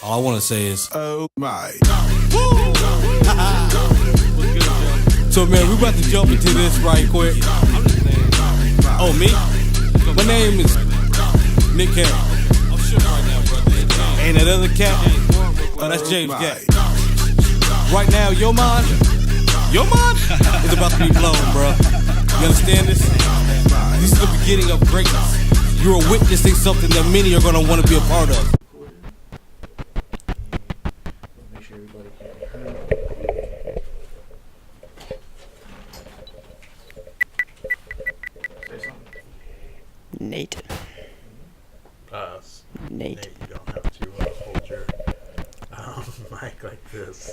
All I want to say is, oh my. So man, we about to jump into this right quick. Oh, me? My name is Nick K. And that other cat, oh, that's James Cat. Right now, your mind is about to be blown, bro. You understand this? This is the beginning of greatness. You're witnessing something that many are going to want to be a part of. Make sure everybody can hear. Say something. Nate. Nate. You don't have to hold your mic like this.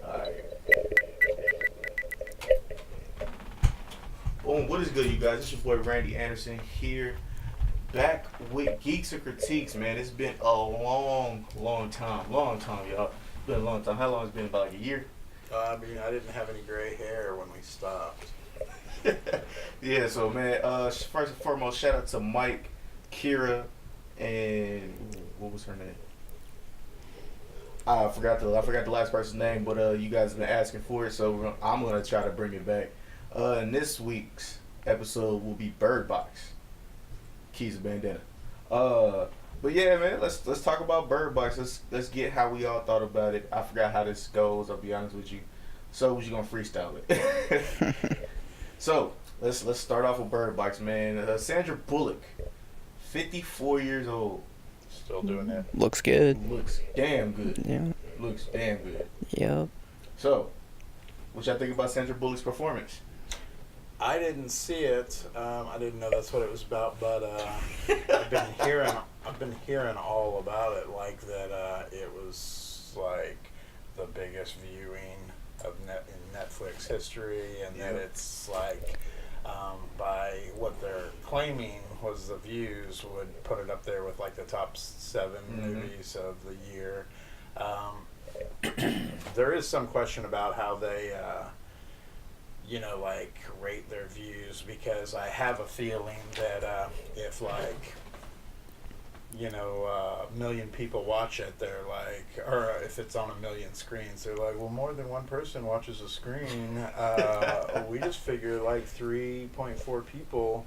Alright. Boom, what is good, you guys? It's your boy Randy Anderson here, back with Geeks and Critiques, man. It's been a long time, y'all. It's been a long time. How long has it been? About like a year? I mean, I didn't have any gray hair when we stopped. Yeah, so man, first and foremost, shout out to Mike, Kira, and what was her name? I forgot the last person's name, but you guys have been asking for it, so I'm gonna try to bring it back. And this week's episode will be Bird Box, Keys and Bandana. But yeah, man, let's talk about Bird Box. Let's get how we all thought about it. I forgot how this goes. I'll be honest with you. So we're just gonna freestyle it. So let's start off with Bird Box, man. Sandra Bullock, 54 years old. Still doing that. Looks good. Looks damn good. Yeah. Looks damn good. Yep. So, what y'all think about Sandra Bullock's performance? I didn't see it. I didn't know that's what it was about, but I've been hearing all about it, like that it was like the biggest viewing of in Netflix history, and that it's like by what they're claiming was the views would put it up there with like the top 7 movies of the year. There is some question about how they like rate their views, because I have a feeling that if like a million people watch it, they're like, or if it's on a million screens, they're like, well, more than one person watches a screen. We just figure like 3.4 people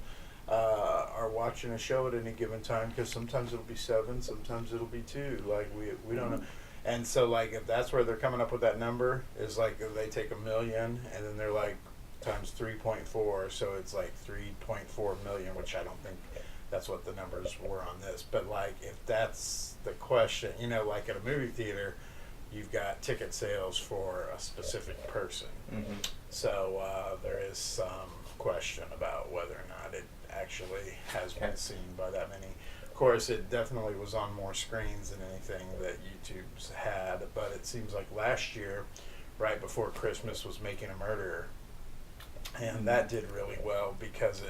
are watching a show at any given time, because sometimes it'll be 7, sometimes it'll be 2. Like we don't know. And so like if that's where they're coming up with that number, is like they take a million and then they're like times 3.4, so it's like 3.4 million, which I don't think that's what the numbers were on this. But like if that's the question, like at a movie theater, you've got ticket sales for a specific person. So there is some question about whether or not it actually has been seen by that many. Of course, it definitely was on more screens than anything that YouTube's had, but it seems like last year, right before Christmas, was Making a Murderer, and that did really well because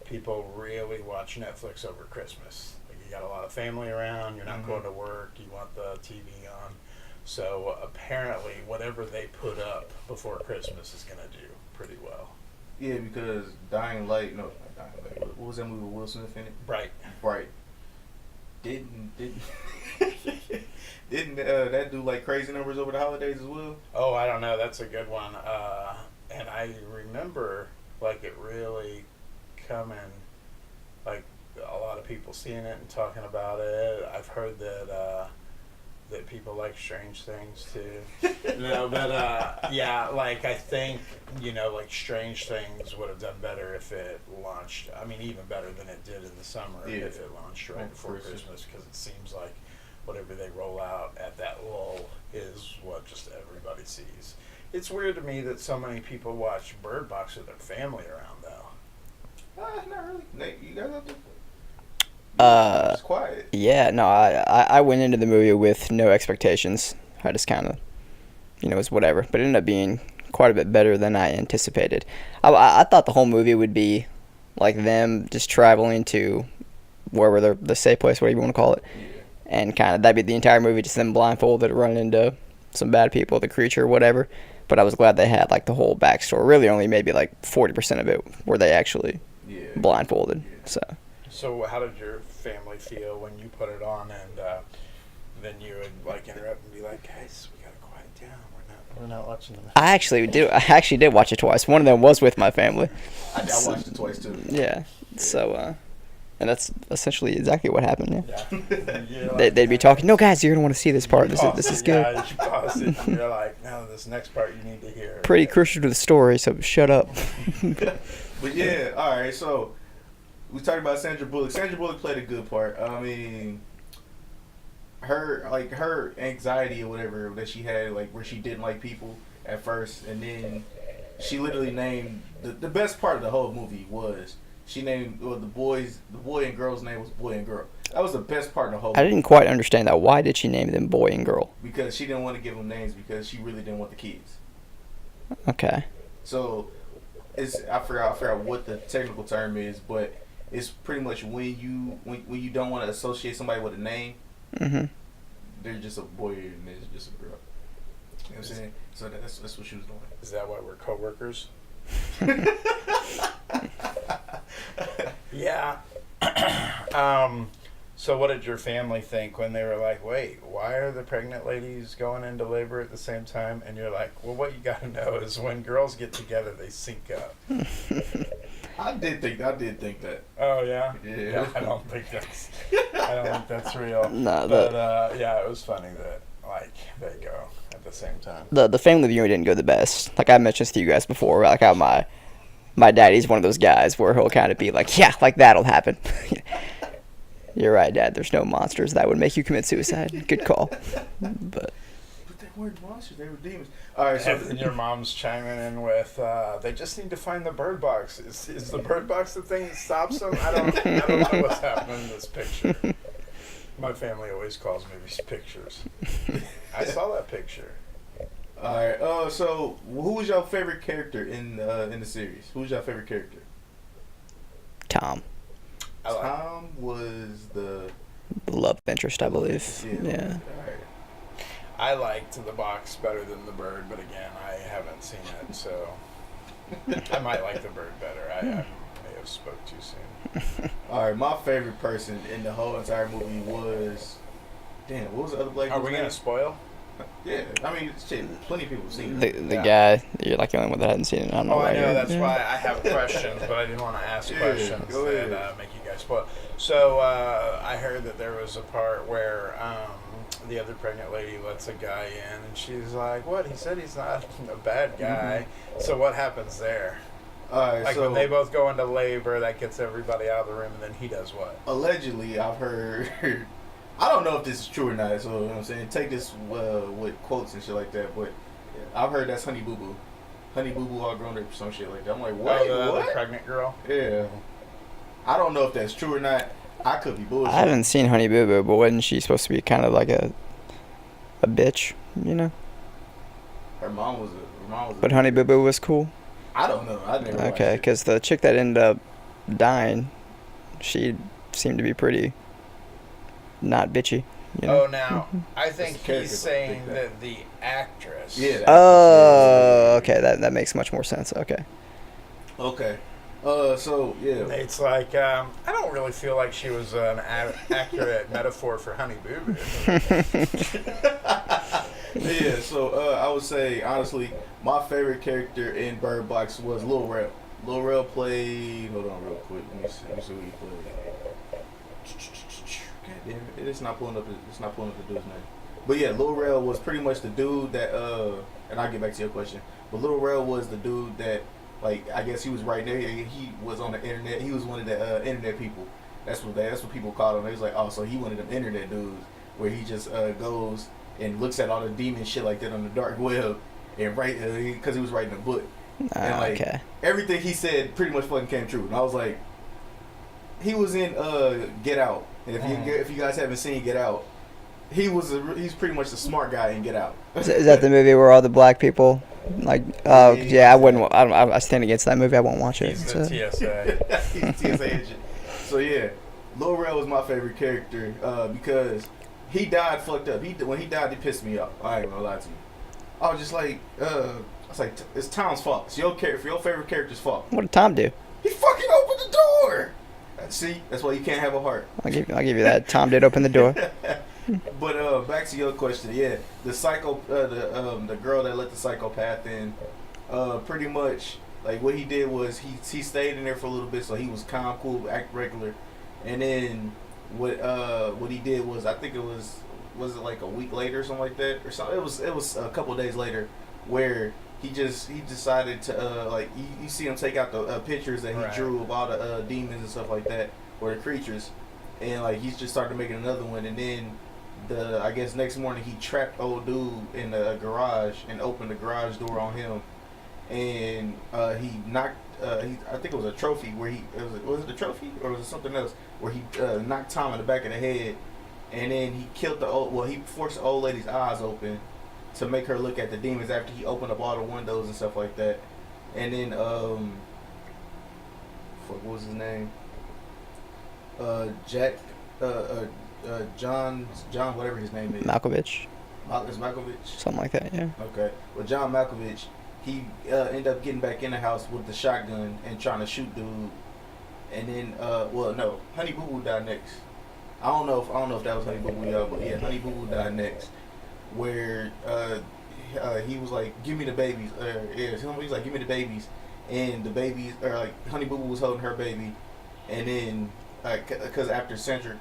people really watch Netflix over Christmas. Like you got a lot of family around, you're not going to work, you want the TV on. So apparently whatever they put up before Christmas is going to do pretty well. Yeah, because Dying Light, not Dying Light, what was that movie with Will Smith in it? Bright. Didn't that do like crazy numbers over the holidays as well? Oh, I don't know. That's a good one. And I remember like it really coming, like a lot of people seeing it and talking about it. I've heard that people like Strange Things too. But yeah, like I think like Strange Things would have done better if it launched. I mean, even better than it did in the summer if it launched right before Christmas, because it seems like whatever they roll out at that lull is what just everybody sees. It's weird to me that so many people watch Bird Box with their family around, though. Not really. Nate, you guys out there? It's quiet. Yeah, no, I went into the movie with no expectations. I just kind of, it was whatever. But it ended up being quite a bit better than I anticipated. I thought the whole movie would be like them just traveling to wherever the safe place, whatever you want to call it. And kind of that'd be the entire movie, just them blindfolded, running into some bad people, the creature, whatever. But I was glad they had like the whole backstory. Really only maybe like 40% of it were they actually blindfolded. So So how did your family feel when you put it on, and then you would like interrupt and be like, "Guys, we gotta quiet down. We're not watching the movie." I actually did watch it twice. One of them was with my family. I watched it twice too. Yeah. So, and that's essentially exactly what happened. Yeah. Yeah. They'd be talking. No, guys, you're gonna want to see this part. This is good. Yeah, you pause it, and you're like, "No, this next part you need to hear." Pretty crucial to the story. So shut up. But yeah, all right. So we talked about Sandra Bullock. Sandra Bullock played a good part. I mean, her anxiety or whatever that she had, like where she didn't like people at first, and then she literally named the best part of the whole movie was she named the boy and girl's name was boy and girl. That was the best part of the whole movie. I didn't quite understand that. Why did she name them boy and girl? Because she didn't want to give them names because she really didn't want the kids. Okay. So I forgot what the technical term is, but it's pretty much when you don't want to associate somebody with a name, they're just a boy and they're just a girl. You know what I'm saying? So that's what she was doing. Is that why we're coworkers? Yeah. So what did your family think when they were like, "Wait, why are the pregnant ladies going into labor at the same time?" And you're like, "Well, what you got to know is when girls get together, they sync up." I did think that. Oh yeah. Yeah. I don't think that's real. No, but yeah, it was funny that like they go at the same time. The family viewing didn't go the best. Like I mentioned to you guys before, like how my daddy's one of those guys where he'll kind of be like, yeah, like that'll happen. You're right, Dad. There's no monsters that would make you commit suicide. Good call. But they weren't monsters; they were demons. All right, so and your mom's chiming in with, "They just need to find the bird box. Is the bird box the thing that stops them? I don't know what's happening in this picture." My family always calls movies pictures. I saw that picture. All right. So who was your favorite character in the series? Who was your favorite character? Tom. Tom was the love interest, I believe. Yeah. All right. I liked the box better than the bird, but again, I haven't seen it, so I might like the bird better. I may have spoke too soon. All right, my favorite person in the whole entire movie was, what was the other black? Are we gonna spoil? Yeah, I mean, shit, plenty of people have seen it. The guy, you're like the only one that hadn't seen it. I don't know. I know, that's why I have questions, but I didn't want to ask questions that make you guys spoil. So I heard that there was a part where the other pregnant lady lets a guy in, and she's like, "What? He said he's not a bad guy." Mm-hmm. So what happens there? Like when they both go into labor, that gets everybody out of the room, and then he does what? Allegedly, I've heard. I don't know if this is true or not, so you know what I'm saying, take this with quotes and shit like that, but I've heard that's Honey Boo Boo. Honey Boo Boo all grown up or some shit like that. I'm like, what? The pregnant girl? Yeah. I don't know if that's true or not. I could be bullshit. I haven't seen Honey Boo Boo, but wasn't she supposed to be kind of like a bitch, you know? Her mom was But Honey Boo Boo was cool? I don't know. I never watched Okay, it. because the chick that ended up dying, she seemed to be pretty not bitchy. You know? Oh, now, I think he's saying that the actress. Yeah. Oh, okay. That makes much more sense. Okay. Okay. So, yeah. It's like, I don't really feel like she was an accurate metaphor for Honey Boo Boo. Yeah, so I would say, honestly, my favorite character in Bird Box was Lil Rel. Lil Rel played, hold on real quick, let me see who he played. God damn it, it's not pulling up the dude's name. But yeah, Lil Rel was pretty much the dude that, and I'll get back to your question, but Lil Rel was the dude that, like, I guess he was right there, he was on the internet, he was one of the internet people. That's what people called him. They was like, oh, so he one of them internet dudes, where he just goes and looks at all the demon shit like that on the dark web, and because he was writing a book, and like everything he said pretty much fucking came true. And I was like, he was in Get Out, and if you guys haven't seen Get Out, he's pretty much the smart guy in Get Out. Is that the movie where all the black people like? Oh yeah, I wouldn't. I stand against that movie. I won't watch it. He's the TSA. He's a TSA agent. So yeah, Lil Rel was my favorite character because he died fucked up. When he died, it pissed me off. I ain't gonna lie to you. I was just like, it's Tom's fault. It's your favorite character's fault. What did Tom do? He fucking opened the door. See, that's why you can't have a heart. I'll give you that. Tom did open the door. But back to your question, yeah, the girl that let the psychopath in, pretty much like what he did was he stayed in there for a little bit, so he was calm, cool, act regular, and then what he did was, I think it was it like a week later or something like that, or something. It was a couple days later where he decided to like you see him take out the pictures that he drew of all the demons and stuff like that, or the creatures, and like he just started making another one, and then I guess next morning he trapped old dude in the garage and opened the garage door on him, and he knocked I think it was a trophy where was it a trophy or was it something else where he knocked Tom in the back of the head, and then he killed he forced the old lady's eyes open to make her look at the demons after he opened up all the windows and stuff like that. And then what was his name? John, whatever his name is. Malkovich. Is Malkovich? Something like that, yeah. Okay. Well, John Malkovich, he ended up getting back in the house with the shotgun and trying to shoot dude. And then, no, Honey Boo Boo died next. I don't know if that was Honey Boo Boo, but yeah, Honey Boo Boo died next. Where he was like, "Give me the babies." He was like, "Give me the babies," and the babies, or like Honey Boo Boo was holding her baby, and then because after Sandra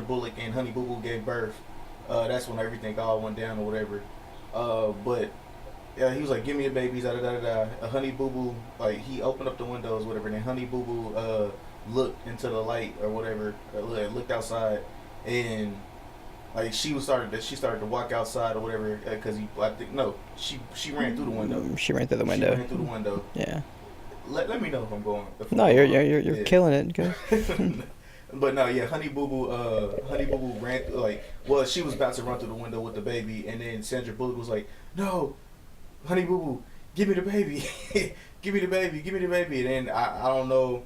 Bullock and Honey Boo Boo gave birth, that's when everything all went down or whatever. But he was like, "Give me the babies." Da da da da. Honey Boo Boo, like he opened up the windows, whatever, and then Honey Boo Boo looked into the light or whatever, looked outside, and like she started to walk outside or whatever, because she ran through the window. She ran through the window. She ran through the window. Yeah. Let me know if I'm going. No, you're killing it. Go. But no, yeah, Honey Boo Boo ran through, she was about to run through the window with the baby, and then Sandra Bullock was like, "No, Honey Boo Boo, give me the baby, give me the baby." And then I don't know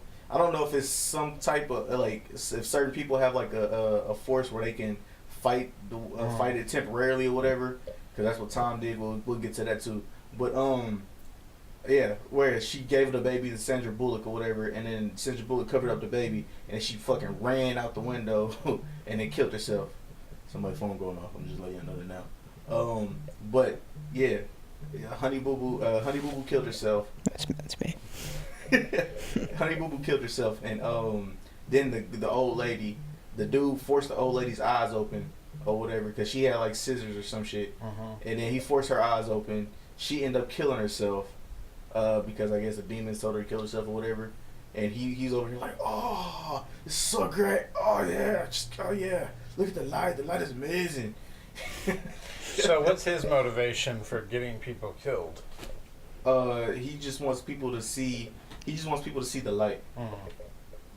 if it's some type of if certain people have like a force where they can fight it temporarily or whatever, because that's what Tom did. We'll get to that too. But yeah, where she gave the baby to Sandra Bullock or whatever, and then Sandra Bullock covered up the baby, and she fucking ran out the window and then killed herself. Somebody's phone going off. I'm just letting you know that now. But yeah, Honey Boo Boo killed herself. That's me. Honey Boo Boo killed herself, and then the old lady, the dude forced the old lady's eyes open or whatever, because she had like scissors or some shit, and then he forced her eyes open. She ended up killing herself because I guess the demons told her to kill herself or whatever, and he's over here like, "Oh, it's so great! Oh yeah, look at the light is amazing." So what's his motivation for getting people killed? He just wants people to see. He just wants people to see the light.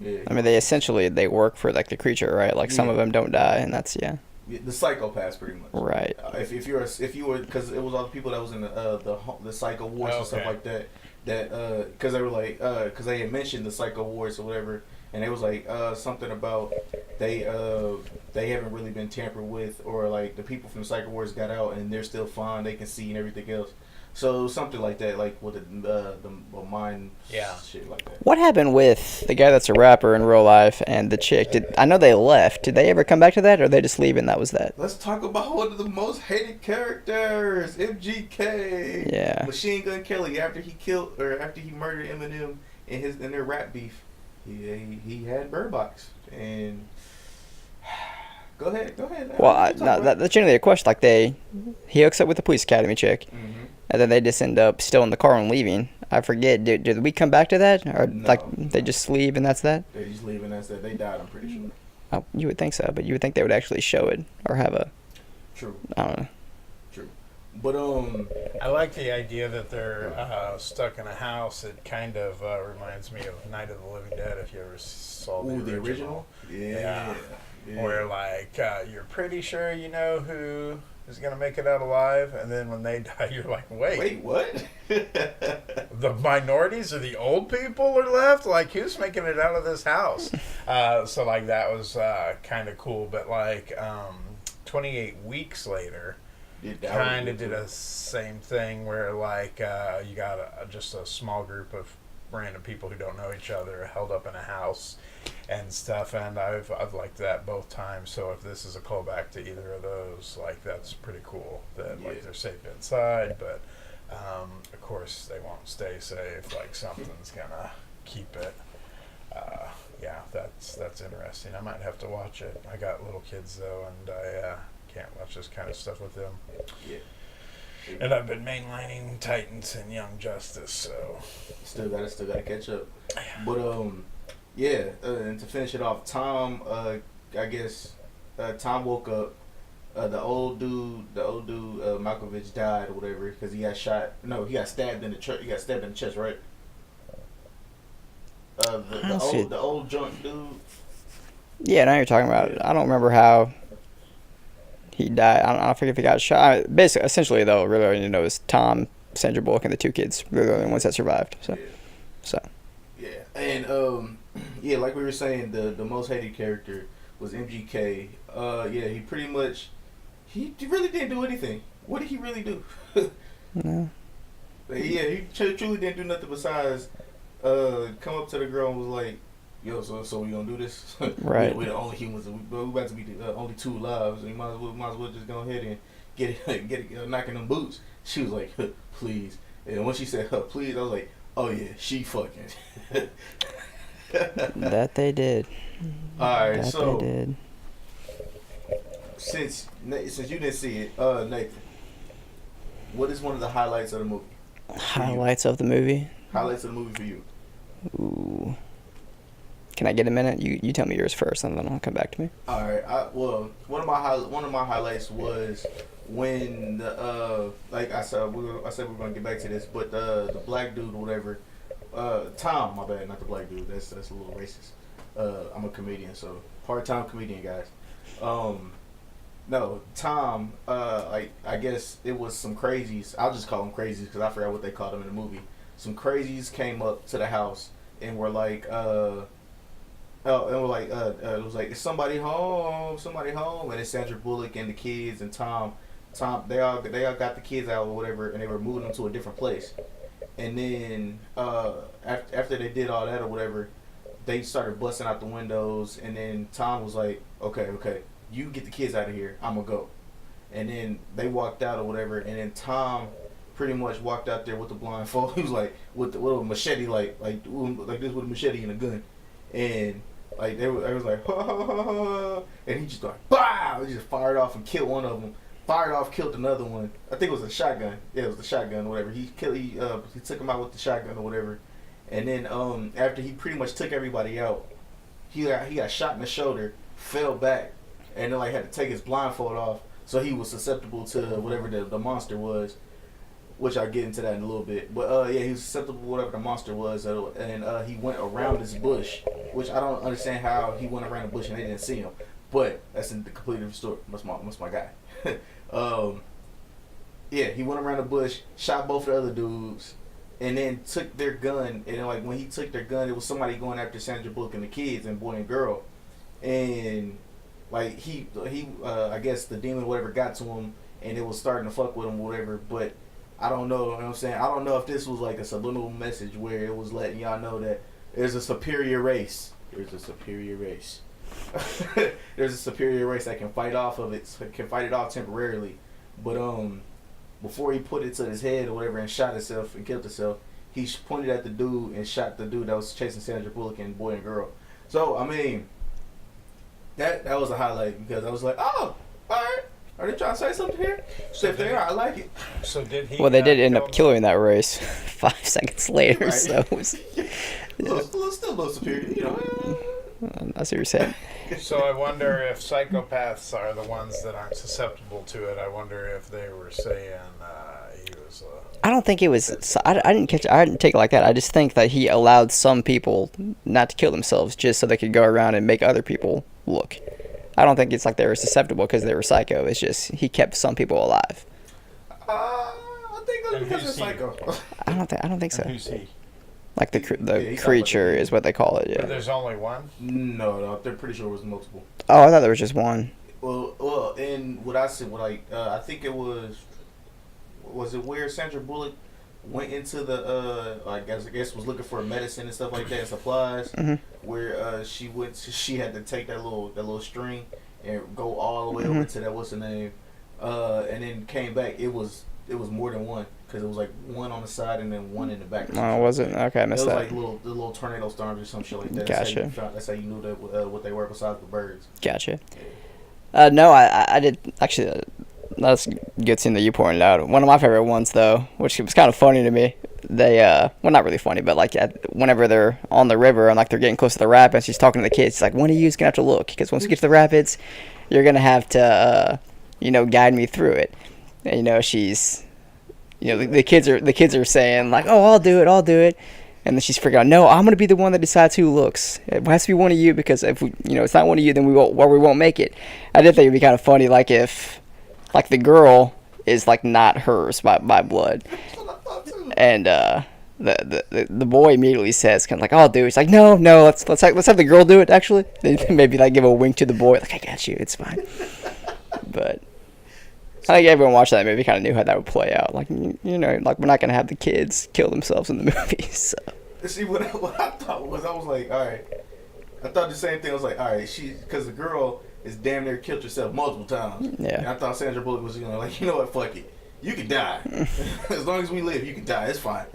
Yeah. I mean, they work for like the creature, right? Like some of them don't die, and that's the psychopaths pretty much. Right. If you were, because it was all the people that was in the psycho wars and stuff like that. Because they were like, because they had mentioned the psycho wars or whatever, and it was like something about they haven't really been tampered with, or like the people from the psycho wars got out and they're still fine, they can see and everything else. So something like that, like with the mind, shit like that. What happened with the guy that's a rapper in real life and the chick? I know they left. Did they ever come back to that, or they just leave and that was that? Let's talk about one of the most hated characters, MGK. Yeah. Machine Gun Kelly. After he murdered Eminem in their rap beef, he had Bird Box. And go ahead. Well, that's generally a question. Like he hooks up with the police academy chick. Mm-hmm. And then they just end up still in the car and leaving. I forget. Did we come back to that? Or they just leave and that's that? They just leave and that's that. They died, I'm pretty sure. Oh, you would think so, but you would think they would actually show it or have a... True. I don't know. True. But, I like the idea that they're stuck in a house. It kind of reminds me of Night of the Living Dead, if you ever saw the original. Yeah. Where, like, you're pretty sure you know who is going to make it out alive, and then when they die, you're like, wait, what? The minorities or the old people are left? Like, who's making it out of this house? So, like, that was kind of cool, but, like, 28 weeks later, kind of did a same thing where, like, you got just a small group of random people who don't know each other held up in a house and stuff, and I've liked that both times. So if this is a callback to either of those, like, that's pretty cool. That like they're safe inside, but of course they won't stay safe. Like something's gonna keep it. Yeah, that's interesting. I might have to watch it. I got little kids though, and I can't watch this kind of stuff with them. Yeah. And I've been mainlining Titans and Young Justice, so Still gotta catch up. But and to finish it off, Tom, I guess Tom woke up. The old dude, Malkovich died or whatever because he got shot. No, he got stabbed in the chest. He got stabbed in the chest, right? The old drunk dude. Yeah, now you're talking about it. I don't remember how he died. I don't forget if he got shot. Basically, essentially, though, really all you know is Tom, Sandra Bullock, and the 2 kids. Really the only ones that survived. So. Yeah, and like we were saying, the most hated character was MGK. He pretty much he really didn't do anything. What did he really do? No. He truly didn't do nothing besides come up to the girl and was like, "Yo, so we gonna do this? Right. We're the only humans. We about to be the only 2 alive. So you might as well just go ahead and get it knocking them boots." She was like, "Please." And when she said, "Please," I was like, "Oh yeah, she fucking." That they did. All right, so they did. Since you didn't see it, Nathan, what is one of the highlights of the movie? Highlights of the movie? Highlights of the movie for you. Ooh. Can I get a minute? You tell me yours first, and then I'll come back to me. All right. One of my highlights was when like I said we were gonna get back to this, but the black dude or whatever, Tom, my bad, not the black dude. That's a little racist. I'm a comedian, so part-time comedian, guys. No, Tom. I guess it was some crazies. I'll just call them crazies because I forgot what they called them in the movie. Some crazies came up to the house and were like, it was like, "Is somebody home? Somebody home?" And it's Sandra Bullock and the kids and Tom, they all got the kids out or whatever, and they were moving them to a different place. And then after they did all that or whatever, they started busting out the windows. And then Tom was like, "Okay, you get the kids out of here. I'm gonna go." And then they walked out or whatever. And then Tom pretty much walked out there with the blindfold. He was like with a machete, like this with a machete and a gun. And like they was like, "Ha, ha, ha, ha," and he just like, "Bow!" He just fired off and killed one of them. Fired off, killed another one. I think it was a shotgun. Yeah, it was the shotgun or whatever. He took him out with the shotgun or whatever. And then after he pretty much took everybody out, he got shot in the shoulder, fell back, and then like had to take his blindfold off, so he was susceptible to whatever the monster was. Which I'll get into that in a little bit. But he was susceptible to whatever the monster was, and he went around this bush, which I don't understand how he went around the bush and they didn't see him. But that's in the completely different story. That's my guy. He went around the bush, shot both the other dudes, and then took their gun. And then, like when he took their gun, it was somebody going after Sandra Bullock and the kids, and boy and girl. And like he I guess the demon or whatever got to him, and it was starting to fuck with him or whatever. But I don't know, you know what I'm saying? I don't know if this was like a subliminal message where it was letting y'all know that there's a superior race. There's a superior race. There's a superior race that can fight it off temporarily. But before he put it to his head or whatever and shot himself and killed himself, he pointed at the dude and shot the dude that was chasing Sandra Bullock and boy and girl. So I mean, that was a highlight because I was like, oh, all right. Are they trying to say something here? So if they are, I like it. So did he? Well, they did end up killing that race 5 seconds later, Right. so it was, still a little superior, you know. I see what you're saying. So I wonder if psychopaths are the ones that aren't susceptible to it. I wonder if they were saying he was. I don't think it was. I didn't take it like that. I just think that he allowed some people not to kill themselves just so they could go around and make other people look. I don't think it's like they were susceptible because they were psycho. It's just he kept some people alive. I think that's because it's psycho. I don't think so. And who's he? Like the creature is what they call it. But Yeah. there's only one. No, they're pretty sure it was multiple. Oh, I thought there was just one. Well, and what I said, I think it was it where Sandra Bullock went into the I guess was looking for medicine and stuff like that and supplies. Where she had to take that little string and go all the way over to that what's the name, and then came back. It was more than one because it was like one on the side and then one in the back. Oh, was it? Okay, I missed that. It was like little tornado storms or some shit like that. Gotcha. That's how you knew that what they were besides the birds. Gotcha. No, I did actually. That's a good scene that you pointed out. One of my favorite ones, though, which was kind of funny to me. They, well, not really funny, but like whenever they're on the river and like they're getting close to the rapids, she's talking to the kids. She's like, "One of you is gonna have to look because once we get to the rapids, you're gonna have to, guide me through it." And she's, the kids are saying like, "Oh, I'll do it," and then she's freaking out. "No, I'm gonna be the one that decides who looks. It has to be one of you because if it's not one of you, then we won't make it." I did think it'd be kind of funny, like if, like the girl is like not hers by blood, and the boy immediately says kind of like, "Oh, dude," he's like, "No, let's have the girl do it." Actually, maybe like give a wink to the boy, like, "I got you, it's fine." But I think everyone watching that movie kind of knew how that would play out. Like, like we're not gonna have the kids kill themselves in the movie. So. See, what I thought was, I was like, all right. I thought the same thing. I was like, all right, because the girl is damn near killed herself multiple times. Yeah. And I thought Sandra Bullock was, like, you know what, fuck it. You can die. As long as we live, you can die. It's fine.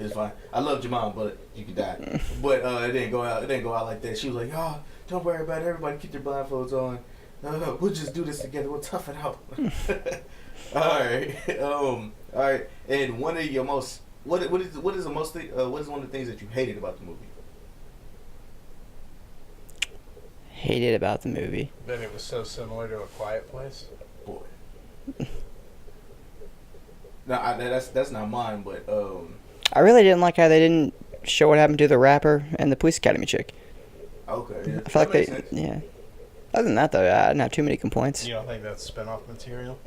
I loved your mom, but you can die. But it didn't go out like that. She was like, "Oh, don't worry about it. Everybody keep their blindfolds on. We'll just do this together. We'll tough it out." All right. And one of your most what is one of the things that you hated about the movie? Hated about the movie. That it was so similar to A Quiet Place. Boy. No, that's not mine, but I really didn't like how they didn't show what happened to the rapper and the police academy chick. Okay. Yeah. I feel like yeah. Other than that, though, I didn't have too many complaints. You don't think that's spin-off material?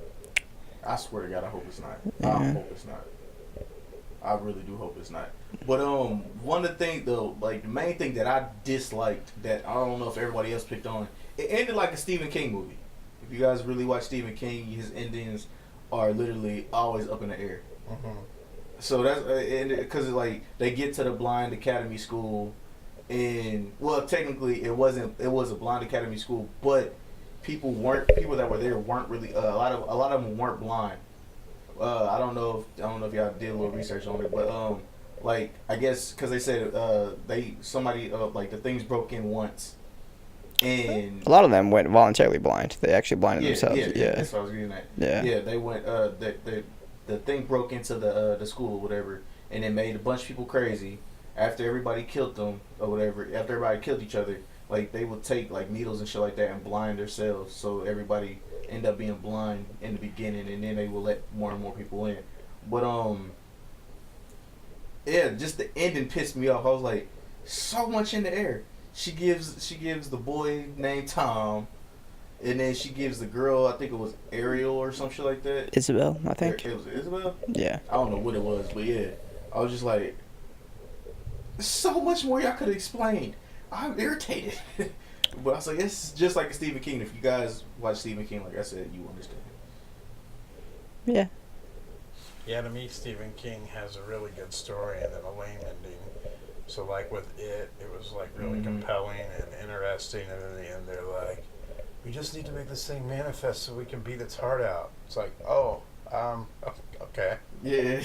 I swear to God, I hope it's not. Yeah. I hope it's not. I really do hope it's not. But one of the things though, like the main thing that I disliked that I don't know if everybody else picked on, it ended like a Stephen King movie. If you guys really watch Stephen King, his endings are literally always up in the air. Mm-hmm. So that's because like they get to the blind academy school, and well, technically it was a blind academy school, but people that were there weren't really a lot of them weren't blind. I don't know if y'all did a little research on it, but like I guess because they said like the things broke in once, and a lot of them went voluntarily blind. They actually blinded themselves. Yeah, that's what I was getting at. Yeah, they went. The thing broke into the school or whatever, and it made a bunch of people crazy. After everybody killed them or whatever, after everybody killed each other, like they would take like needles and shit like that and blind themselves, so everybody end up being blind in the beginning, and then they will let more and more people in. But yeah, just the ending pissed me off. I was like, so much in the air. She gives the boy named Tom, and then she gives the girl, I think it was Ariel or some shit like that. Isabel, I think. It was Isabel? Yeah. I don't know what it was, but yeah. I was just like, so much more y'all could have explained. I'm irritated. But I was like, it's just like Stephen King. If you guys watch Stephen King, like I said, you understand. Yeah. Yeah, to me, Stephen King has a really good story and then a lame ending. So, like with it was like really compelling and interesting, and in the end, they're like, "We just need to make this thing manifest so we can beat its heart out." It's like, oh, okay. Yeah.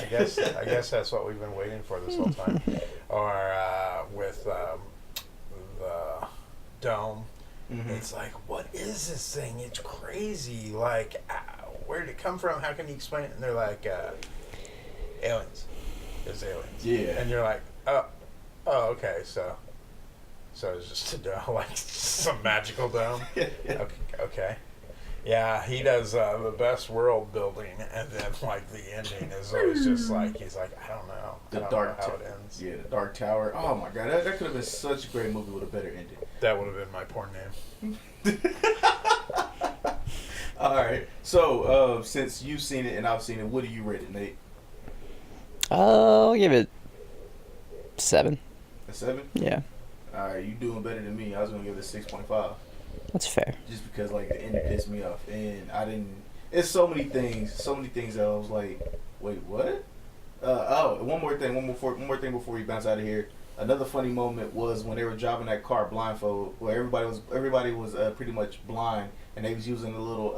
I guess that's what we've been waiting for this whole time. Or with the Dome. Mm-hmm. It's like, what is this thing? It's crazy. Like, where did it come from? How can you explain it? And they're like, aliens. It's aliens. Yeah. And you're like, oh, okay. So it's just a dome, like some magical dome. Yeah. Okay. Yeah, he does the best world building, and then like the ending is always just like he's like, I don't know. I don't know how it ends. Yeah, the Dark Tower. Oh my God, that could have been such a great movie with a better ending. That would have been my porn name. All right. So since you've seen it and I've seen it, what do you rate it, Nate? I'll give it 7. A 7? Yeah. All right, you doing better than me. I was gonna give it a 6.5. That's fair. Just because like the ending pissed me off, and I didn't. It's so many things that I was like, wait, what? One more thing before we bounce out of here. Another funny moment was when they were driving that car blindfold, where everybody was pretty much blind, and they was using the little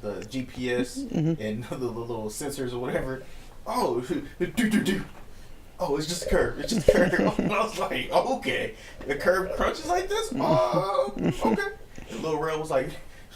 the GPS and the little sensors or whatever. Oh, oh, it's just a curve. It's just a curve. And I was like, oh, okay, the curve crunches like this. Oh, okay. And Lil Rel was like,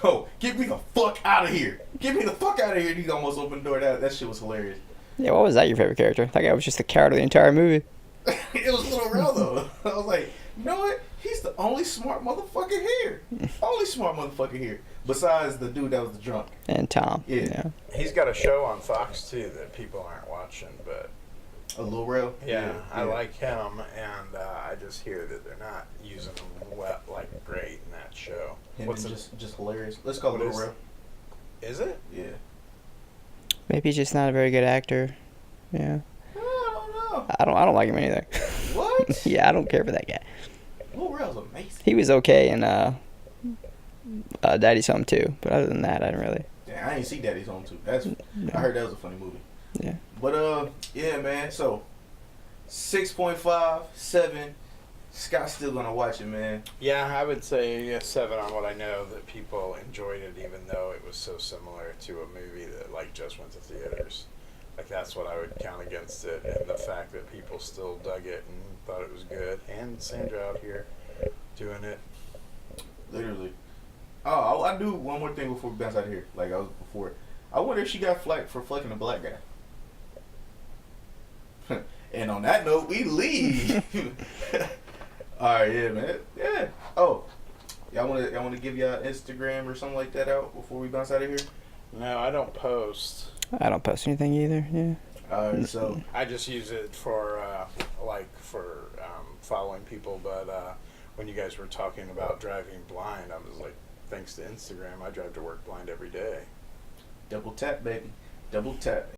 oh, get me the fuck out of here. Get me the fuck out of here. And he almost opened the door. That shit was hilarious. Yeah, what was that your favorite character? That guy was just the character of the entire movie. It was Lil Rel though. I was like, you know what? He's the only smart motherfucker here. Only smart motherfucker here. Besides the dude that was the drunk. And Tom. Yeah. He's got a show on Fox too that people aren't watching, but A Lil Rel? yeah, I like him, and I just hear that they're not using him like great in that show. What's just hilarious. Let's call it Lil Rel. Is it? Yeah. Maybe he's just not a very good actor. Yeah. I I don't like him anything. don't know. What? Yeah, I don't care for that guy. Lil Rel's amazing. He was okay in Daddy's Home too, but other than that, I didn't really. Yeah, I ain't see Daddy's Home too. I heard that was a funny movie. Yeah. But yeah, man. So 6.5, 7. Scott's still gonna watch it, man. Yeah, I would say a 7 on what I know that people enjoyed it, even though it was so similar to a movie that like just went to theaters. Like that's what I would count against it, and the fact that people still dug it and thought it was good, and Sandra out here doing it. Literally. Oh, I do one more thing before we bounce out of here. Like I was before. I wonder if she got flack for fucking a black guy. And on that note, we leave. All right, yeah, man. Yeah. Oh, y'all wanna give y'all Instagram or something like that out before we bounce out of here? No, I don't post. I don't post anything either. Yeah. All right, so I just use it for following people. But when you guys were talking about driving blind, I was like, thanks to Instagram, I drive to work blind every day. double tap, baby. Double tap.